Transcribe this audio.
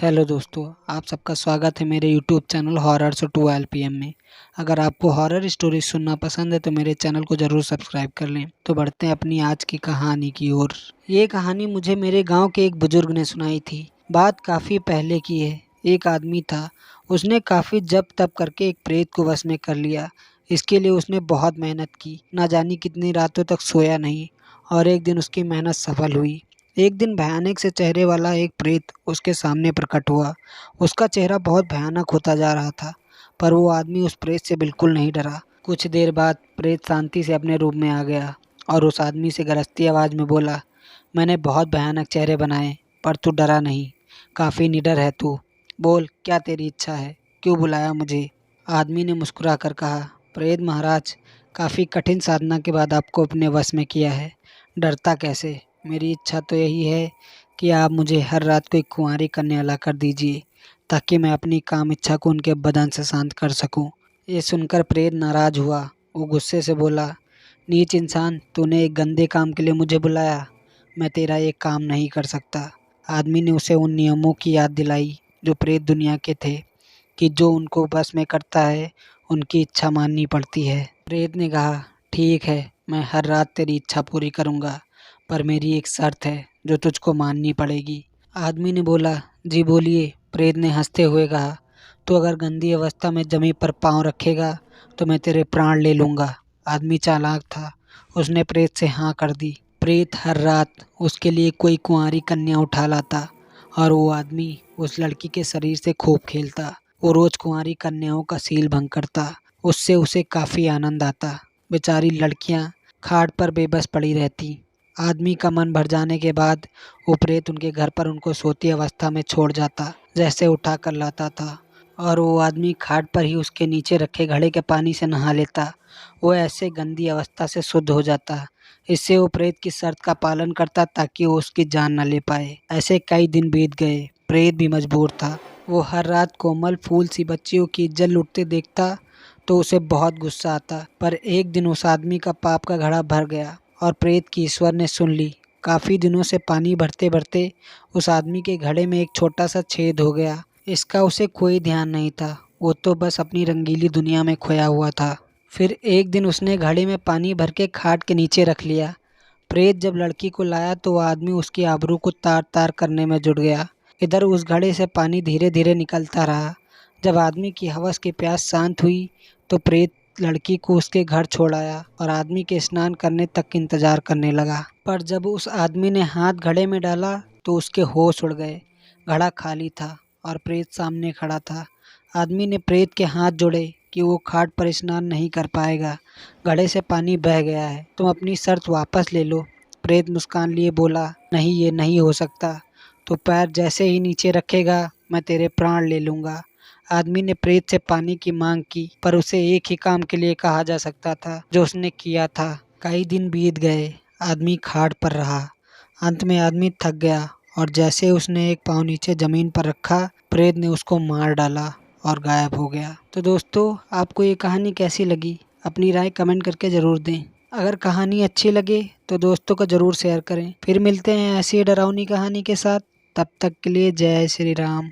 Hello दोस्तों, आप सबका स्वागत है मेरे यूट्यूब चैनल हॉरर्स 12 पीएम में। अगर आपको हॉरर स्टोरी सुनना पसंद है तो मेरे चैनल को ज़रूर सब्सक्राइब कर लें। तो बढ़ते हैं अपनी आज की कहानी की ओर। ये कहानी मुझे मेरे गांव के एक बुजुर्ग ने सुनाई थी। बात काफ़ी पहले की है। एक आदमी था, उसने काफ़ी जप तप करके एक प्रेत को वश में कर लिया। इसके लिए उसने बहुत मेहनत की, ना जानी कितनी रातों तक सोया नहीं, और एक दिन उसकी मेहनत सफल हुई। एक दिन भयानक से चेहरे वाला एक प्रेत उसके सामने प्रकट हुआ। उसका चेहरा बहुत भयानक होता जा रहा था, पर वो आदमी उस प्रेत से बिल्कुल नहीं डरा। कुछ देर बाद प्रेत शांति से अपने रूप में आ गया और उस आदमी से गरजती आवाज़ में बोला, मैंने बहुत भयानक चेहरे बनाए, पर तू डरा नहीं। काफ़ी निडर है तू। बोल, क्या तेरी इच्छा है? क्यों बुलाया मुझे? आदमी ने मुस्कुरा कर कहा, प्रेत महाराज, काफ़ी कठिन साधना के बाद आपको अपने वश में किया है। डरता कैसे? मेरी इच्छा तो यही है कि आप मुझे हर रात को एक कुंवारी कन्या ला कर दीजिए, ताकि मैं अपनी काम इच्छा को उनके बदन से शांत कर सकूं। ये सुनकर प्रेत नाराज हुआ। वो गुस्से से बोला, नीच इंसान, तूने एक गंदे काम के लिए मुझे बुलाया। मैं तेरा ये काम नहीं कर सकता। आदमी ने उसे उन नियमों की याद दिलाई जो प्रेत दुनिया के थे, कि जो उनको बस में करता है उनकी इच्छा माननी पड़ती है। प्रेत ने कहा, ठीक है, मैं हर रात तेरी इच्छा पूरी करूँगा, पर मेरी एक शर्त है जो तुझको माननी पड़ेगी। आदमी ने बोला, जी बोलिए। प्रेत ने हंसते हुए कहा, तो अगर गंदी अवस्था में जमीन पर पाँव रखेगा तो मैं तेरे प्राण ले लूँगा। आदमी चालाक था, उसने प्रेत से हाँ कर दी। प्रेत हर रात उसके लिए कोई कुंवारी कन्या उठा लाता और वो आदमी उस लड़की के शरीर से खूब खेलता। वो रोज कुंवारी कन्याओं का सील भंग करता। उससे उसे काफ़ी आनंद आता। बेचारी लड़कियां खाट पर बेबस पड़ी रहती। आदमी का मन भर जाने के बाद वो प्रेत उनके घर पर उनको सोती अवस्था में छोड़ जाता, जैसे उठा कर लाता था, और वो आदमी खाट पर ही उसके नीचे रखे घड़े के पानी से नहा लेता। वो ऐसे गंदी अवस्था से शुद्ध हो जाता। इससे वो प्रेत की शर्त का पालन करता ताकि वो उसकी जान न ले पाए। ऐसे कई दिन बीत गए। प्रेत भी मजबूर था। वो हर रात कोमल फूल सी बच्चियों की इज्जत लूटते देखता तो उसे बहुत गुस्सा आता। पर एक दिन उस आदमी का पाप का घड़ा भर गया और प्रेत की ईश्वर ने सुन ली। काफ़ी दिनों से पानी भरते भरते उस आदमी के घड़े में एक छोटा सा छेद हो गया। इसका उसे कोई ध्यान नहीं था। वो तो बस अपनी रंगीली दुनिया में खोया हुआ था। फिर एक दिन उसने घड़े में पानी भर के खाट के नीचे रख लिया। प्रेत जब लड़की को लाया तो वह आदमी उसकी आबरू को तार तार करने में जुट गया। इधर उस घड़े से पानी धीरे धीरे निकलता रहा। जब आदमी की हवस की प्यास शांत हुई तो प्रेत लड़की को उसके घर छोड़ आया और आदमी के स्नान करने तक इंतजार करने लगा। पर जब उस आदमी ने हाथ घड़े में डाला तो उसके होश उड़ गए। घड़ा खाली था और प्रेत सामने खड़ा था। आदमी ने प्रेत के हाथ जोड़े कि वो खाट पर स्नान नहीं कर पाएगा। घड़े से पानी बह गया है, तुम अपनी शर्त वापस ले लो। प्रेत मुस्कान लिए बोला, नहीं, ये नहीं हो सकता। तो पैर जैसे ही नीचे रखेगा मैं तेरे प्राण ले लूँगा। आदमी ने प्रेत से पानी की मांग की, पर उसे एक ही काम के लिए कहा जा सकता था जो उसने किया था। कई दिन बीत गए। आदमी खाट पर रहा। अंत में आदमी थक गया और जैसे उसने एक पाँव नीचे ज़मीन पर रखा, प्रेत ने उसको मार डाला और गायब हो गया। तो दोस्तों, आपको ये कहानी कैसी लगी? अपनी राय कमेंट करके ज़रूर दें। अगर कहानी अच्छी लगे तो दोस्तों को ज़रूर शेयर करें। फिर मिलते हैं ऐसी डरावनी कहानी के साथ। तब तक के लिए जय श्री राम।